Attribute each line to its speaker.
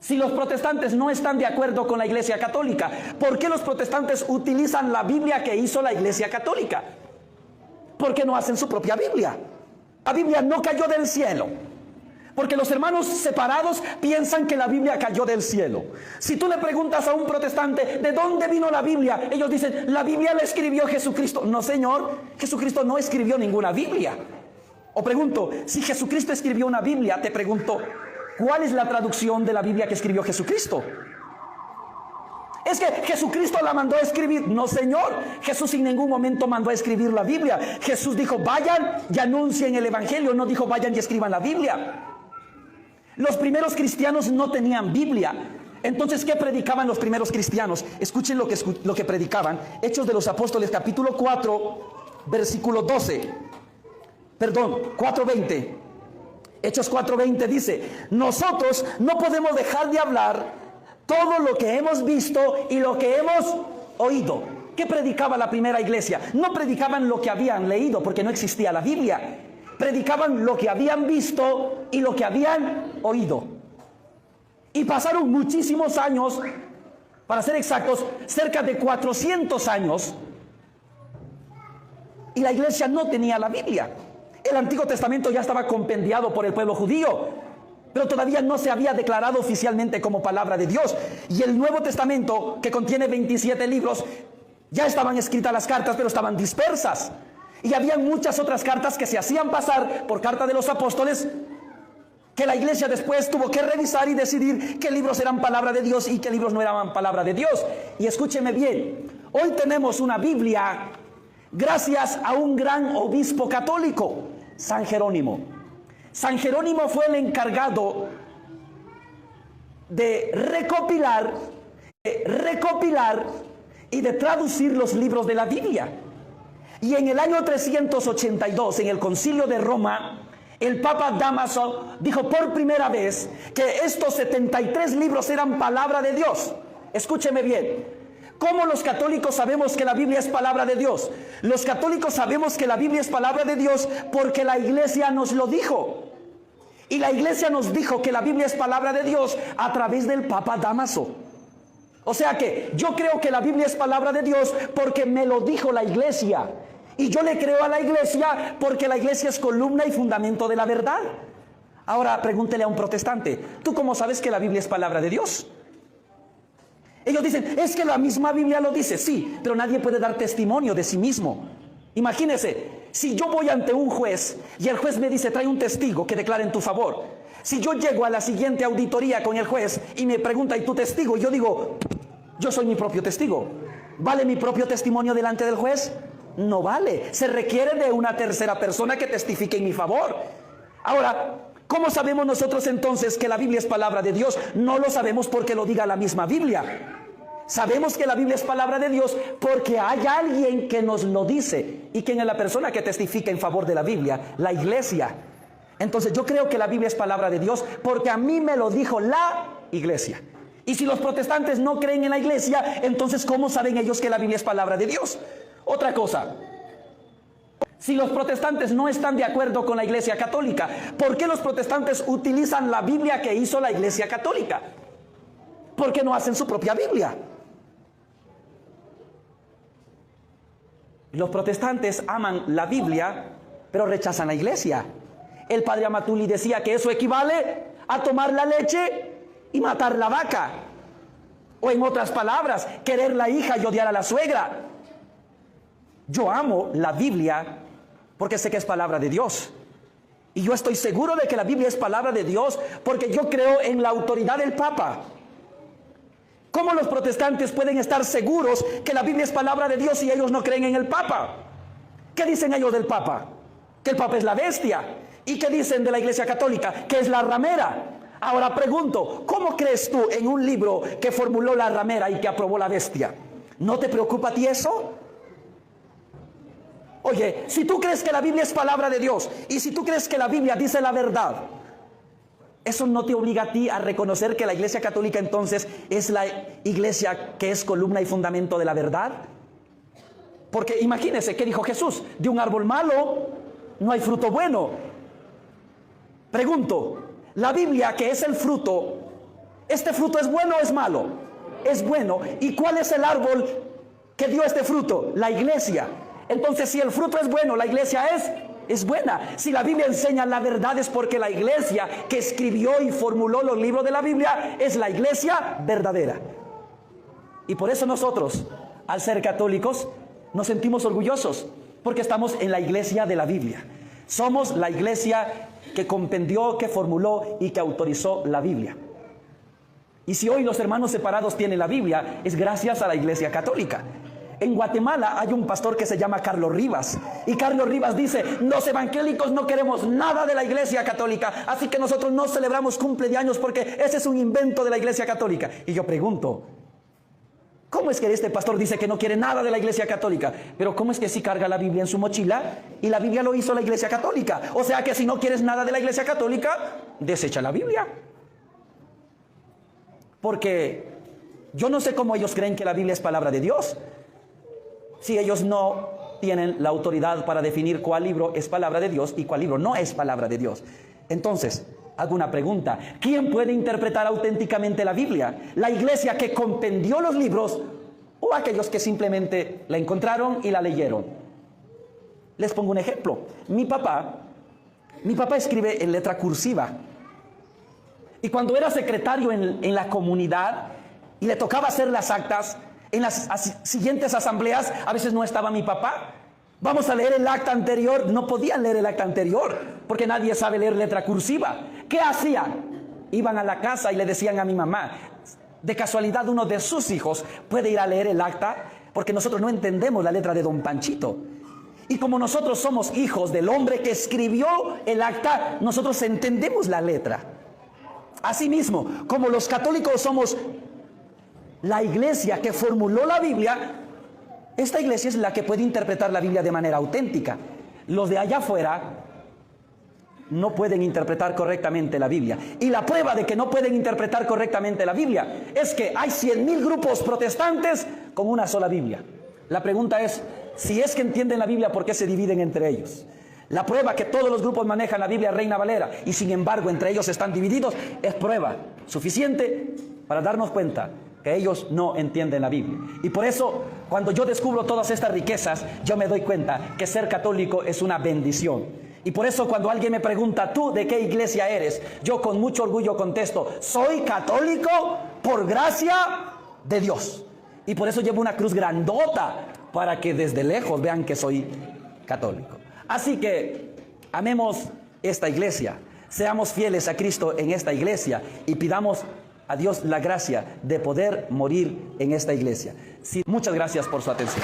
Speaker 1: Si los protestantes no están de acuerdo con la Iglesia Católica, ¿por qué los protestantes utilizan la Biblia que hizo la Iglesia Católica? ¿Por qué no hacen su propia Biblia? La Biblia no cayó del cielo, porque los hermanos separados piensan que la Biblia cayó del cielo. Si tú le preguntas a un protestante, ¿de dónde vino la Biblia? Ellos dicen, la Biblia la escribió Jesucristo. No, señor, Jesucristo no escribió ninguna Biblia. O pregunto, si Jesucristo escribió una Biblia, te pregunto, ¿cuál es la traducción de la Biblia que escribió Jesucristo? Es que Jesucristo la mandó a escribir. No, señor, Jesús en ningún momento mandó a escribir la Biblia. Jesús dijo, vayan y anuncien el Evangelio. No dijo, vayan y escriban la Biblia. Los primeros cristianos no tenían Biblia. Entonces, ¿qué predicaban los primeros cristianos? Escuchen lo que predicaban. Hechos de los Apóstoles, capítulo 4, versículo 12. Perdón, 4:20. Hechos 4:20 dice, nosotros no podemos dejar de hablar todo lo que hemos visto y lo que hemos oído. ¿Qué predicaba la primera iglesia? No predicaban lo que habían leído, porque no existía la Biblia. Predicaban lo que habían visto y lo que habían oído. Y pasaron muchísimos años, para ser exactos, cerca de 400 años, y la iglesia no tenía la Biblia. El Antiguo Testamento ya estaba compendiado por el pueblo judío, pero todavía no se había declarado oficialmente como palabra de Dios. Y el Nuevo Testamento, que contiene 27 libros, ya estaban escritas las cartas, pero estaban dispersas. Y había muchas otras cartas que se hacían pasar por carta de los apóstoles, que la iglesia después tuvo que revisar y decidir qué libros eran palabra de Dios y qué libros no eran palabra de Dios. Y escúcheme bien, hoy tenemos una Biblia gracias a un gran obispo católico, San Jerónimo. San Jerónimo fue el encargado de recopilar y de traducir los libros de la Biblia. Y en el año 382, en el Concilio de Roma, el Papa Dámaso dijo por primera vez que estos 73 libros eran palabra de Dios. Escúcheme bien. ¿Cómo los católicos sabemos que la Biblia es palabra de Dios? Los católicos sabemos que la Biblia es palabra de Dios porque la iglesia nos lo dijo. Y la iglesia nos dijo que la Biblia es palabra de Dios a través del Papa Dámaso. O sea que yo creo que la Biblia es palabra de Dios porque me lo dijo la iglesia. Y yo le creo a la iglesia porque la iglesia es columna y fundamento de la verdad. Ahora pregúntele a un protestante, ¿tú cómo sabes que la Biblia es palabra de Dios? Ellos dicen, es que la misma Biblia lo dice. Sí, pero nadie puede dar testimonio de sí mismo. Imagínese, si yo voy ante un juez y el juez me dice, trae un testigo que declare en tu favor. Si yo llego a la siguiente auditoría con el juez y me pregunta, ¿y tu testigo? Y yo digo, yo soy mi propio testigo. ¿Vale mi propio testimonio delante del juez? No vale. Se requiere de una tercera persona que testifique en mi favor. Ahora, ¿cómo sabemos nosotros entonces que la Biblia es palabra de Dios? No lo sabemos porque lo diga la misma Biblia. Sabemos que la Biblia es palabra de Dios porque hay alguien que nos lo dice. ¿Y quién es la persona que testifica en favor de la Biblia? La iglesia. Entonces yo creo que la Biblia es palabra de Dios porque a mí me lo dijo la iglesia. Y si los protestantes no creen en la iglesia, entonces ¿cómo saben ellos que la Biblia es palabra de Dios? Otra cosa, si los protestantes no están de acuerdo con la Iglesia Católica, ¿por qué los protestantes utilizan la Biblia que hizo la Iglesia Católica? ¿Por qué no hacen su propia Biblia? Los protestantes aman la Biblia, pero rechazan la Iglesia. El padre Amatuli decía que eso equivale a tomar la leche y matar la vaca. O en otras palabras, querer la hija y odiar a la suegra. Yo amo la Biblia porque sé que es palabra de Dios. Y yo estoy seguro de que la Biblia es palabra de Dios porque yo creo en la autoridad del Papa. ¿Cómo los protestantes pueden estar seguros que la Biblia es palabra de Dios si ellos no creen en el Papa? ¿Qué dicen ellos del Papa? Que el Papa es la bestia. ¿Y qué dicen de la Iglesia Católica? Que es la ramera. Ahora pregunto, ¿cómo crees tú en un libro que formuló la ramera y que aprobó la bestia? ¿No te preocupa a ti eso? Oye, si tú crees que la Biblia es palabra de Dios y si tú crees que la Biblia dice la verdad, ¿eso no te obliga a ti a reconocer que la Iglesia Católica entonces es la iglesia que es columna y fundamento de la verdad? Porque imagínense, ¿qué dijo Jesús? De un árbol malo no hay fruto bueno. Pregunto, la Biblia que es el fruto ¿Este fruto es bueno o es malo? Es bueno. ¿Y cuál es el árbol que dio este fruto? La iglesia. Entonces, si el fruto es bueno, la iglesia es buena. Si la Biblia enseña la verdad, es porque la iglesia que escribió y formuló los libros de la Biblia es la iglesia verdadera. Y por eso nosotros, al ser católicos, nos sentimos orgullosos, porque estamos en la iglesia de la Biblia. Somos la iglesia que compendió, que formuló y que autorizó la Biblia. Y si hoy los hermanos separados tienen la Biblia, es gracias a la iglesia católica. En Guatemala hay un pastor que se llama Carlos Rivas. Y Carlos Rivas dice: los evangélicos no queremos nada de la iglesia católica, así que nosotros no celebramos cumpleaños porque ese es un invento de la iglesia católica. Y yo pregunto, ¿cómo es que este pastor dice que no quiere nada de la iglesia católica? Pero ¿cómo es que sí carga la Biblia en su mochila? Y la Biblia lo hizo la iglesia católica. O sea que si no quieres nada de la iglesia católica, desecha la Biblia. Porque yo no sé cómo ellos creen que la Biblia es palabra de Dios, si ellos no tienen la autoridad para definir cuál libro es palabra de Dios y cuál libro no es palabra de Dios. Entonces, hago una pregunta: ¿quién puede interpretar auténticamente la Biblia? ¿La iglesia que compendió los libros o aquellos que simplemente la encontraron y la leyeron? Les pongo un ejemplo. Mi papá escribe en letra cursiva. Y cuando era secretario en la comunidad y le tocaba hacer las actas, en las siguientes asambleas a veces no estaba mi papá. Vamos a leer el acta anterior. No podían leer el acta anterior porque nadie sabe leer letra cursiva. ¿Qué hacían? Iban a la casa y le decían a mi mamá: de casualidad uno de sus hijos puede ir a leer el acta, porque nosotros no entendemos la letra de don Panchito. Y como nosotros somos hijos del hombre que escribió el acta, nosotros entendemos la letra. Asimismo, como los católicos somos la iglesia que formuló la Biblia, esta iglesia es la que puede interpretar la Biblia de manera auténtica. Los de allá afuera no pueden interpretar correctamente la Biblia. Y la prueba de que no pueden interpretar correctamente la Biblia es que hay 100,000 grupos protestantes con una sola Biblia. La pregunta es, si es que entienden la Biblia, ¿por qué se dividen entre ellos? La prueba que todos los grupos manejan la Biblia Reina Valera y sin embargo entre ellos están divididos es prueba suficiente para darnos cuenta que ellos no entienden la Biblia. Y por eso, cuando yo descubro todas estas riquezas, yo me doy cuenta que ser católico es una bendición. Y por eso, cuando alguien me pregunta: ¿tú de qué iglesia eres?, yo con mucho orgullo contesto: soy católico por gracia de Dios. Y por eso llevo una cruz grandota, para que desde lejos vean que soy católico. Así que amemos esta iglesia, seamos fieles a Cristo en esta iglesia y pidamos a Dios la gracia de poder morir en esta iglesia. Sí, muchas gracias por su atención.